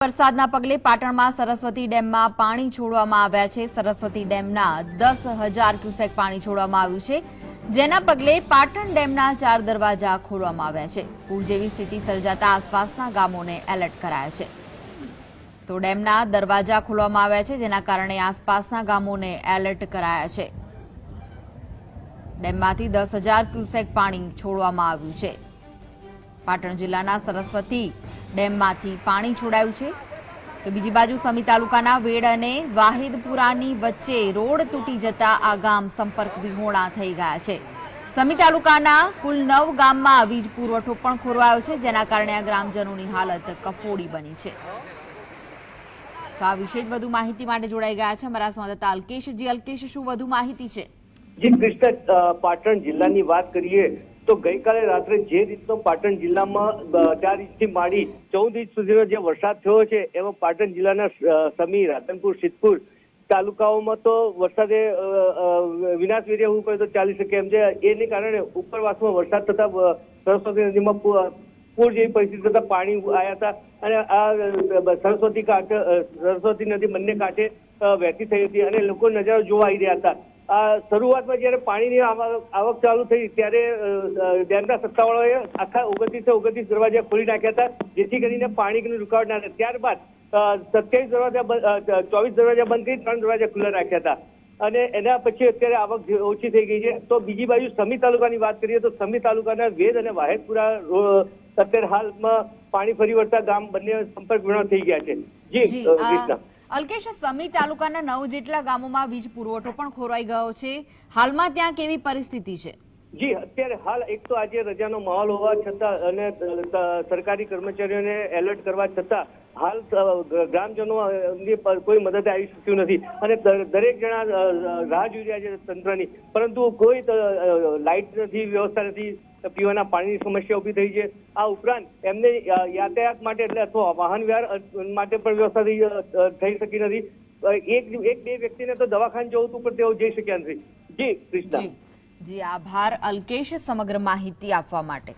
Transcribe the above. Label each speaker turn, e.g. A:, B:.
A: વરસાદના પગલે પાટણમાં સરસ્વતી ડેમમાં પાણી છોડવામાં આવ્યા છે। સરસ્વતી ડેમના 10,000 ક્યુસેક પાણી છોડવામાં આવ્યું છે, જેના પગલે પાટણ ડેમના 4 દરવાજા ખોલવામાં આવ્યા છે। પૂર જેવી સ્થિતિ સર્જાતા આસપાસના ગામોને એલર્ટ કરાયા છે। તો ડેમના દરવાજા ખોલવામાં આવ્યા છે, જેના કારણે આસપાસના ગામોને એલર્ટ કરાયા છે। ડેમમાંથી 10,000 ક્યુસેક પાણી છોડવામાં આવ્યું છે। પાટણ જિલ્લાના સરસ્વતી ડેમમાંથી પાણી છોડાયું છે। તો બીજી બાજુ સમી તાલુકાના વેડ અને વાહિદપુરાની વચ્ચે રોડ તૂટી જતા આ ગામ સંપર્ક વિહોણા થઈ ગયા છે। સમી તાલુકાના કુલ 9 ગામમાં વીજ પુરવઠો પણ ખોરવાયો છે, જેના કારણે આ ગ્રામજનોની હાલત કફોડી બની છે। તો આ વિશે વધુ માહિતી માટે જોડાઈ ગયા છે અમારા સંવાદદાતા અલ્કેશજી। અલ્કેશ, શું વધુ માહિતી છે?
B: જી કૃષ્ણ, પાટણ જિલ્લાની વાત કરીએ તો ગઈકાલે રાત્રે જે રીતનો પાટણ જિલ્લામાં 4 ઇંચથી માંડી 14 ઇંચ સુધીનો જે વરસાદ થયો છે, એમાં પાટણ જિલ્લાના સમી, રાધનપુર, સિદ્ધપુર તાલુકાઓમાં તો વરસાદે વિનાશ વેરી એવું કહે તો ચાલી શકે એમ છે। એને કારણે ઉપરવાસમાં વરસાદ થતા સરસ્વતી નદીમાં પૂર જેવી પરિસ્થિતિ થતા પાણી આવ્યા હતા અને આ સરસ્વતી નદી બંને કાંઠે વહેતી થઈ હતી અને લોકો નજારો જોવા આવી રહ્યા હતા। શરૂઆતમાં જયારે પાણીની આવક ચાલુ થઈ ત્યારે ડેમના સત્તાવાળાઓએ આખા 29 દરવાજા ખોલી નાખ્યા હતા, જેથી કરીને પાણીની રૂકાવટ ના થાય। ત્યારબાદ 24 દરવાજા બંધ કરી 3 દરવાજા ખુલ્લા રાખ્યા હતા અને એના પછી અત્યારે આવક ઓછી થઈ ગઈ છે। તો બીજી બાજુ સમી તાલુકાની વાત કરીએ તો સમી તાલુકાના વેદ અને વાહેદપુરા અત્યારે હાલમાં પાણી ફરી વળતા ગામ બંને સંપર્ક વિહોણા થઈ ગયા છે। જી કૃષ્ણ।
A: અલ્કેશ, સમી તાલુકાના 9 જેટલા ગામોમાં વીજ પુરવઠો પણ ખોરવાઈ ગયો છે। હાલમાં ત્યાં કેવી પરિસ્થિતિ છે?
B: જી, અત્યારે હાલ એક તો આજે રજાનો માહોલ હોવા છતાં અને સરકારી કર્મચારીઓને એલર્ટ કરવા છતાં હાલ ગ્રામજનોની કોઈ મદદ આવી શક્યું નથી અને દરેક જણા રાહ જોઈ રહ્યા છે તંત્રની, પરંતુ કોઈ લાઇટ નથી, વ્યવસ્થા નથી, પીવાના પાણીની સમસ્યા ઉભી થઈ છે। આ ઉપરાંત એમને યાતાયાત માટે એટલે અથવા વાહન વ્યવહાર માટે પણ વ્યવસ્થા થઈ શકી નથી। એક બે વ્યક્તિને તો દવાખાને જવું હતું પણ તેઓ જઈ શક્યા નથી। જી કૃષ્ણ।
A: જી, આભાર અલ્કેશ સમગ્ર માહિતી આપવા માટે।